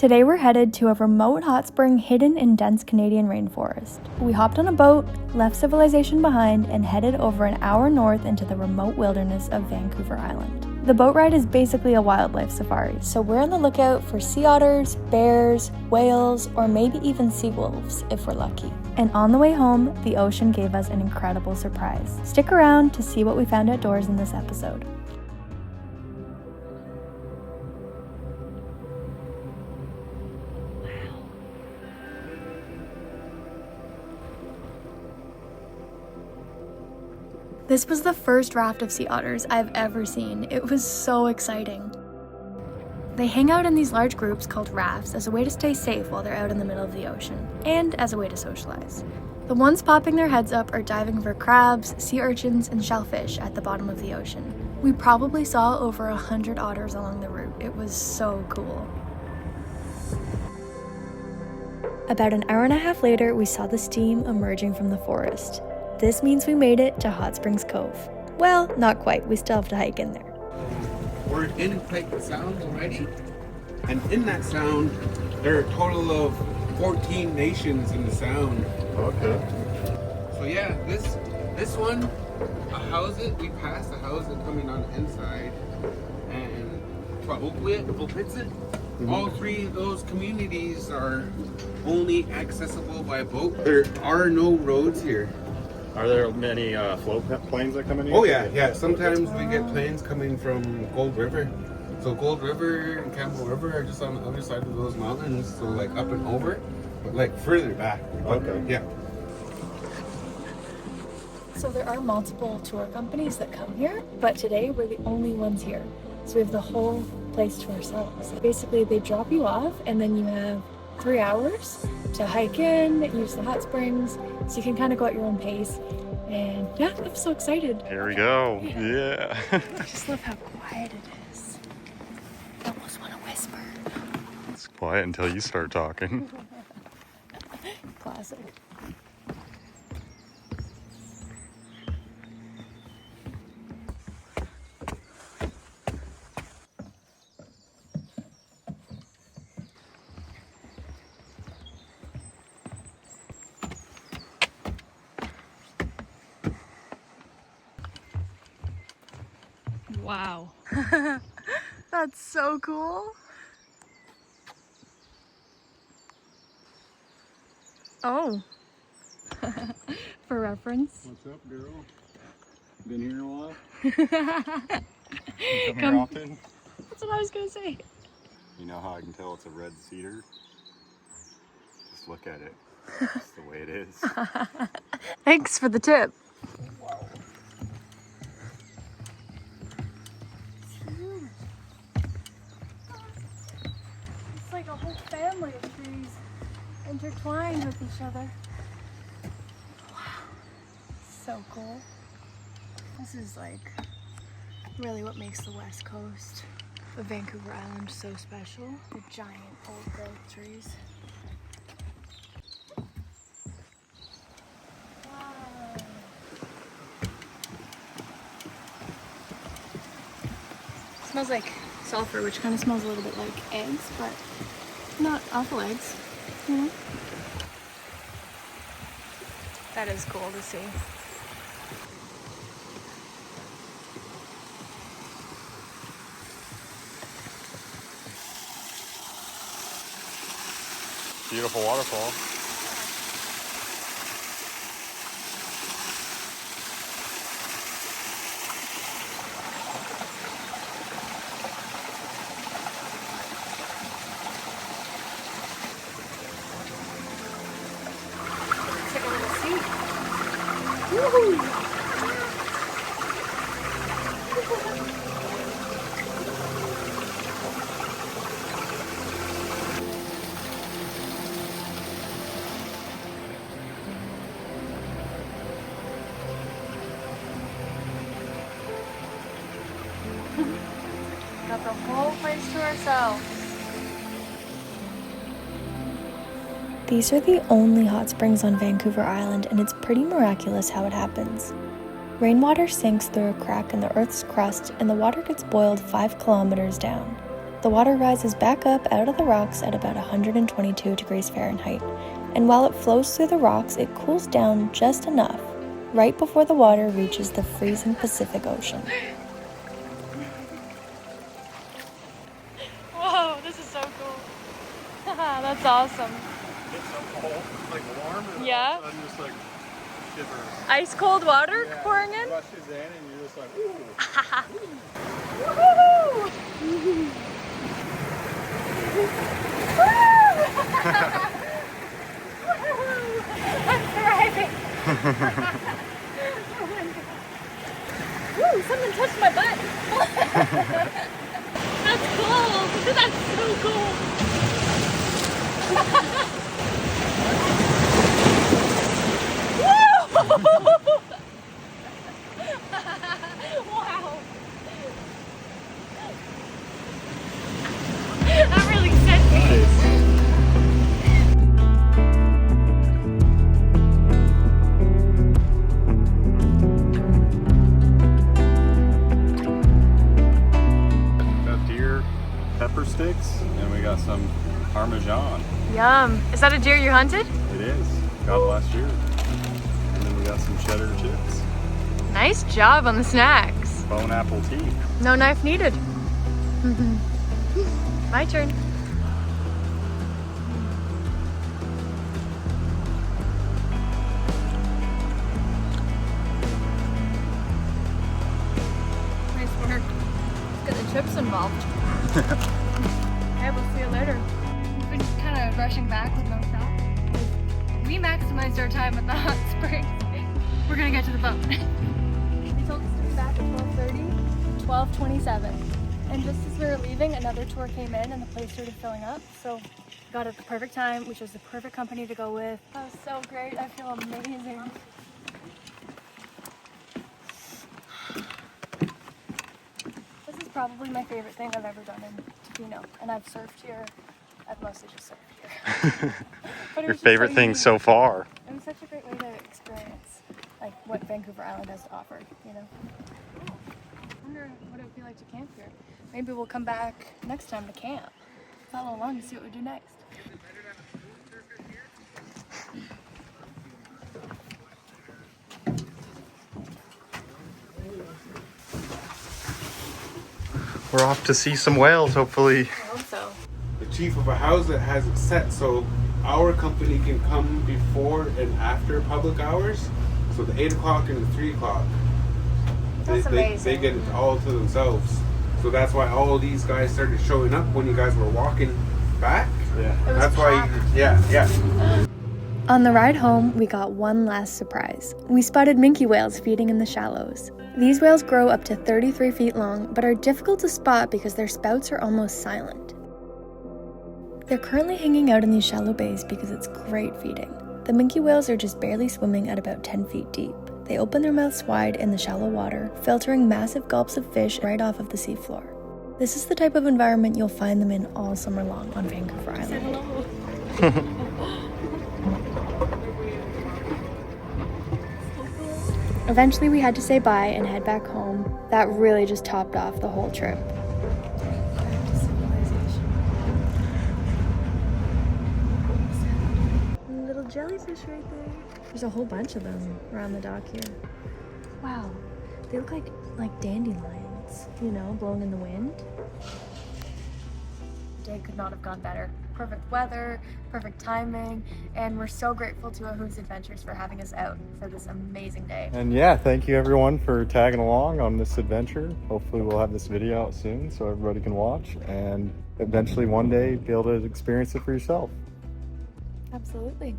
Today we're headed to a remote hot spring hidden in dense Canadian rainforest. We hopped on a boat, left civilization behind, and headed over an hour north into the remote wilderness of Vancouver Island. The boat ride is basically a wildlife safari, so we're on the lookout for sea otters, bears, whales, or maybe even sea wolves if we're lucky. And on the way home, the ocean gave us an incredible surprise. Stick around to see what we found outdoors in this episode. This was the first raft of sea otters I've ever seen. It was so exciting. They hang out in these large groups called rafts as a way to stay safe while they're out in the middle of the ocean, and as a way to socialize. The ones popping their heads up are diving for crabs, sea urchins, and shellfish at the bottom of the ocean. We probably saw over 100 otters along the route. It was so cool. About an hour and a half later, we saw the steam emerging from the forest. This means we made it to Hot Springs Cove. Well, not quite. We still have to hike in there. We're in Clayton Sound already, and in that sound, there are a total of 14 nations in the sound. Okay. So yeah, this one, Ahous, we passed Ahous coming on the inside, and Provincial. All three of those communities are only accessible by boat. There are no roads here. Are there many float planes that come in here? Oh yeah. Sometimes we get planes coming from Gold River. So Gold River and Campbell River are just on the other side of those mountains. So like up and over, but like further back. Okay. Yeah. So there are multiple tour companies that come here, but today we're the only ones here. So we have the whole place to ourselves. Basically, they drop you off and then you have 3 hours to hike in, use the hot springs, so you can kind of go at your own pace. And yeah, I'm so excited. Here we go. Yeah. I just love how quiet it is. I almost want to whisper. It's quiet until you start talking. Classic. Wow. That's so cool. Oh. For reference. What's up, girl? Been here a while? You come here often? That's what I was gonna say. You know how I can tell it's a red cedar? Just look at it. It's the way it is. Thanks for the tip. Wow. It's like a whole family of trees intertwined with each other. Wow. So cool. This is like really what makes the West Coast of Vancouver Island so special. The giant old growth trees. Wow. Smells like sulfur, which kind of smells a little bit like eggs, but not awful eggs, you know? That is cool to see. Beautiful waterfall. Take a little seat. Woohoo! Got the whole place to ourselves. These are the only hot springs on Vancouver Island, and it's pretty miraculous how it happens. Rainwater sinks through a crack in the Earth's crust, and the water gets boiled 5 kilometers down. the water rises back up out of the rocks at about 122 degrees Fahrenheit, and while it flows through the rocks, it cools down just enough, right before the water reaches the freezing Pacific Ocean. Whoa, this is so cool. That's awesome. It's so cold, it's like warm, and Yeah. all of a sudden just like shivers. Ice cold water pouring in? Rushes in and you're just like, ooh. Woohoo! I'm thriving! Woo, something touched my butt! That's cool! That's so cool! Wow! I'm really excited. Got deer pepper sticks and we got some Parmesan. Yum. Is that a deer you hunted? It is. Got it last year. And then we got some cheddar chips. Nice job on the snacks. Bone apple tea. No knife needed. My turn. Nice work. Let's get the chips involved. Okay, we'll see you later. We've been kind of rushing back with no stop. We maximized our time at the Hot Springs. We're gonna get to the boat. They told us to be back at 12:30, 12:27. And just as we were leaving, another tour came in and the place started filling up. So got it at the perfect time, which was the perfect company to go with. That was so great. I feel amazing. This is probably my favorite thing I've ever done in Tofino. And I've surfed here. I've mostly just surfed here. But it Your was just favorite so thing unique. so far? It was such a great way to experience like what Vancouver Island has to offer, you know. I wonder what it would be like to camp here. Maybe we'll come back next time to camp. Follow along to see what we do next. We're off to see some whales, hopefully. I hope so. The chief of Ahous has it set so our company can come before and after public hours. So the 8 o'clock and the 3 o'clock. That's amazing. They get it all to themselves. So that's why all these guys started showing up when you guys were walking back. Yeah. It was That's why, packed. yeah. On the ride home, we got one last surprise. We spotted minke whales feeding in the shallows. These whales grow up to 33 feet long, but are difficult to spot because their spouts are almost silent. They're currently hanging out in these shallow bays because it's great feeding. The minke whales are just barely swimming at about 10 feet deep. They open their mouths wide in the shallow water, filtering massive gulps of fish right off of the seafloor. This is the type of environment you'll find them in all summer long on Vancouver Island. Eventually we had to say bye and head back home. That really just topped off the whole trip. Little jellyfish right there. There's a whole bunch of them around the dock here. Wow, they look like dandelions, you know, blowing in the wind. The day could not have gone better. Perfect weather, perfect timing, and we're so grateful to Ahous Adventures for having us out for this amazing day. And yeah, thank you everyone for tagging along on this adventure. Hopefully we'll have this video out soon so everybody can watch and eventually one day be able to experience it for yourself. Absolutely.